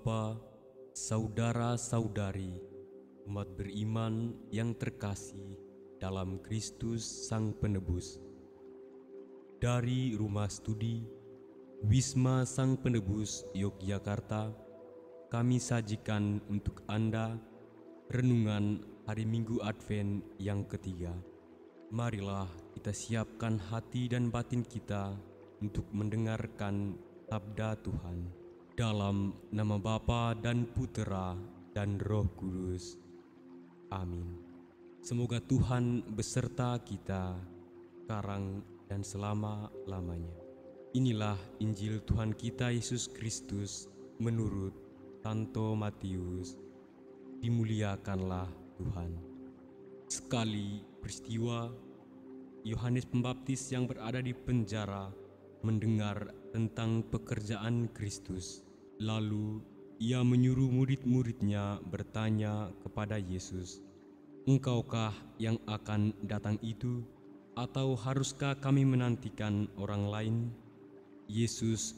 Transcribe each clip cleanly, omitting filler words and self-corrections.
bapa, saudara-saudari, umat beriman yang terkasih dalam Kristus Sang Penebus. Dari Rumah Studi Wisma Sang Penebus Yogyakarta, kami sajikan untuk Anda renungan hari Minggu Advent yang ketiga. Marilah kita siapkan hati dan batin kita untuk mendengarkan sabda Tuhan. Dalam nama Bapa dan Putera dan Roh Kudus. Amin. Semoga Tuhan beserta kita sekarang dan selama-lamanya. Inilah Injil Tuhan kita Yesus Kristus menurut Santo Matius. Dimuliakanlah Tuhan. Sekali peristiwa, Yohanes Pembaptis yang berada di penjara mendengar tentang pekerjaan Kristus. Lalu ia menyuruh murid-muridnya bertanya kepada Yesus, "Engkaukah yang akan datang itu, atau haruskah kami menantikan orang lain?" Yesus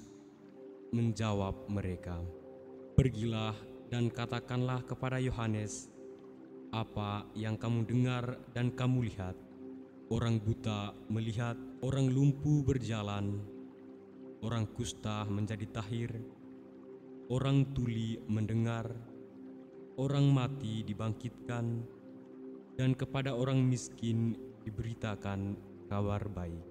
menjawab mereka, "Pergilah dan katakanlah kepada Yohanes apa yang kamu dengar dan kamu lihat. Orang buta melihat, orang lumpuh berjalan, orang kusta menjadi tahir, orang tuli mendengar, orang mati dibangkitkan, dan kepada orang miskin diberitakan kabar baik.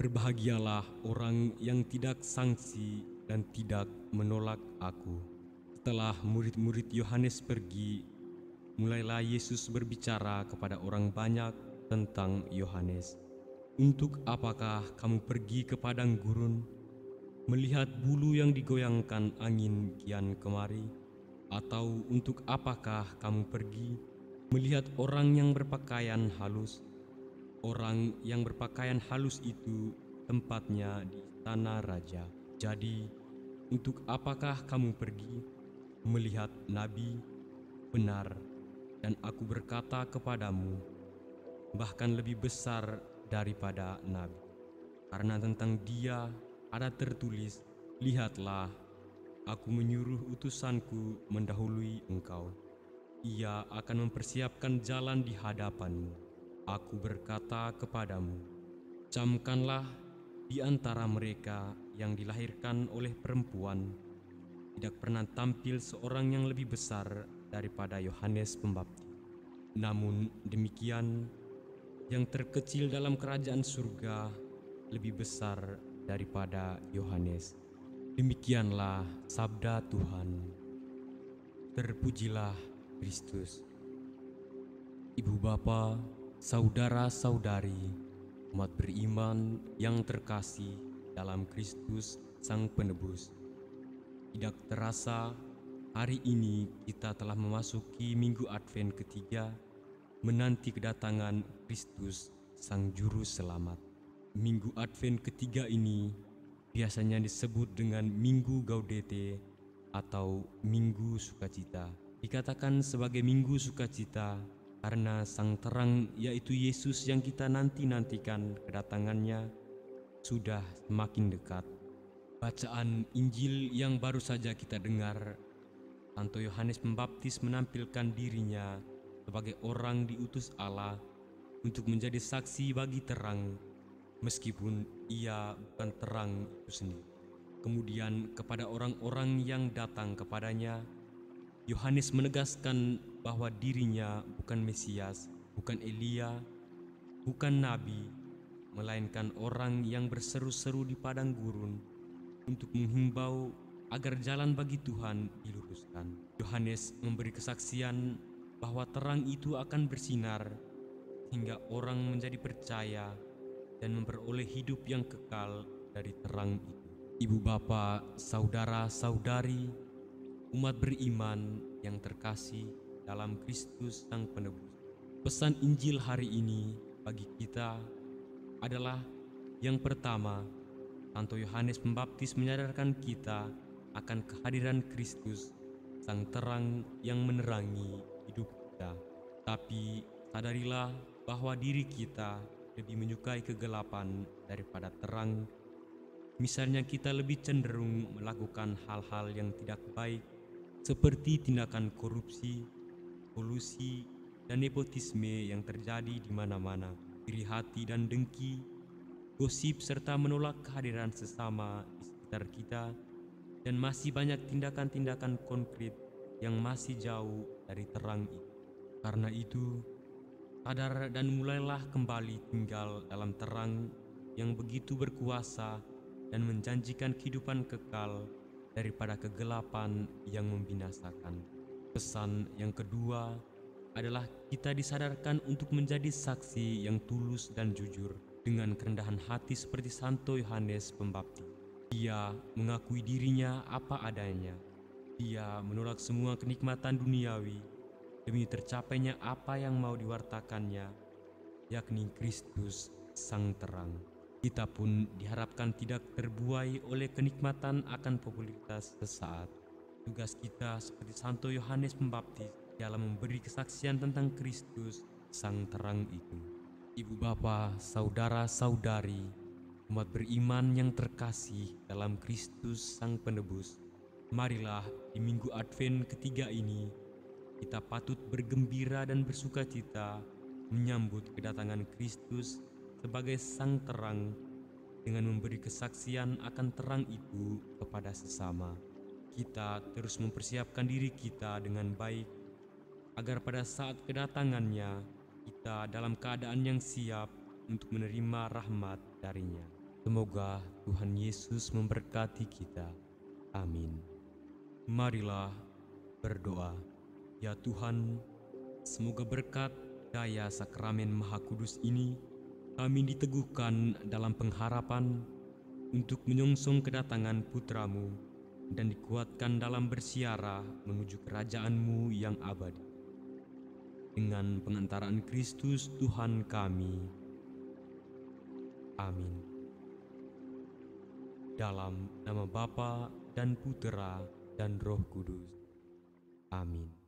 Berbahagialah orang yang tidak sangsi dan tidak menolak Aku." Setelah murid-murid Yohanes pergi, mulailah Yesus berbicara kepada orang banyak tentang Yohanes. "Untuk apakah kamu pergi ke padang gurun, melihat bulu yang digoyangkan angin kian kemari? Atau untuk apakah kamu pergi melihat orang yang berpakaian halus? Orang yang berpakaian halus itu tempatnya di istana raja. Jadi, untuk apakah kamu pergi melihat nabi? Benar, dan Aku berkata kepadamu, bahkan lebih besar daripada nabi. Karena tentang dia ada tertulis, 'Lihatlah, Aku menyuruh utusanku mendahului engkau. Ia akan mempersiapkan jalan di hadapanmu.' Aku berkata kepadamu, camkanlah di antara mereka yang dilahirkan oleh perempuan, tidak pernah tampil seorang yang lebih besar daripada Yohanes Pembaptis. Namun demikian, yang terkecil dalam kerajaan surga lebih besar daripada Yohanes." Demikianlah sabda Tuhan. Terpujilah Kristus. Ibu bapa, saudara-saudari, umat beriman yang terkasih dalam Kristus Sang Penebus. Tidak terasa, hari ini kita telah memasuki Minggu Advent ketiga, menanti kedatangan Kristus Sang Juru Selamat. Minggu Advent ketiga ini biasanya disebut dengan Minggu Gaudete atau Minggu Sukacita. Dikatakan sebagai Minggu Sukacita karena Sang Terang, yaitu Yesus yang kita nanti-nantikan kedatangannya, sudah semakin dekat. Bacaan Injil yang baru saja kita dengar, Santo Yohanes Pembaptis menampilkan dirinya sebagai orang diutus Allah untuk menjadi saksi bagi terang, meskipun ia bukan terang itu sendiri. Kemudian kepada orang-orang yang datang kepadanya, Yohanes menegaskan bahwa dirinya bukan Mesias, bukan Elia, bukan Nabi, melainkan orang yang berseru-seru di padang gurun untuk menghimbau agar jalan bagi Tuhan diluruskan. Yohanes memberi kesaksian bahwa terang itu akan bersinar hingga orang menjadi percaya dan memperoleh hidup yang kekal dari terang itu. Ibu bapa, saudara-saudari, umat beriman yang terkasih dalam Kristus Sang Penebus. Pesan Injil hari ini bagi kita adalah yang pertama, Santo Yohanes Pembaptis menyadarkan kita akan kehadiran Kristus, Sang Terang yang menerangi hidup kita. Tapi sadarilah bahwa diri kita lebih menyukai kegelapan daripada terang. Misalnya kita lebih cenderung melakukan hal-hal yang tidak baik seperti tindakan korupsi, kolusi, dan nepotisme yang terjadi di mana-mana, iri hati dan dengki, gosip serta menolak kehadiran sesama di sekitar kita, dan masih banyak tindakan-tindakan konkret yang masih jauh dari terang itu. Karena itu, sadar dan mulailah kembali tinggal dalam terang yang begitu berkuasa dan menjanjikan kehidupan kekal daripada kegelapan yang membinasakan. Pesan yang kedua adalah kita disadarkan untuk menjadi saksi yang tulus dan jujur dengan kerendahan hati seperti Santo Yohanes Pembaptis. Dia mengakui dirinya apa adanya. Dia menolak semua kenikmatan duniawi demi tercapainya apa yang mau diwartakannya, yakni Kristus Sang Terang. Kita pun diharapkan tidak terbuai oleh kenikmatan akan popularitas sesaat. Tugas kita seperti Santo Yohanes Pembaptis dalam memberi kesaksian tentang Kristus Sang Terang itu. Ibu bapa, saudara-saudari, umat beriman yang terkasih dalam Kristus Sang Penebus, marilah di Minggu Advent ketiga ini kita patut bergembira dan bersukacita menyambut kedatangan Kristus sebagai Sang Terang dengan memberi kesaksian akan terang itu kepada sesama. Kita terus mempersiapkan diri kita dengan baik agar pada saat kedatangannya kita dalam keadaan yang siap untuk menerima rahmat darinya. Semoga Tuhan Yesus memberkati kita. Amin. Marilah berdoa. Ya Tuhan, semoga berkat daya sakramen Maha Kudus ini kami diteguhkan dalam pengharapan untuk menyongsong kedatangan Putra-Mu dan dikuatkan dalam bersiara menuju kerajaan-Mu yang abadi. Dengan pengantaran Kristus Tuhan kami. Amin. Dalam nama Bapa dan Putera dan Roh Kudus. Amin.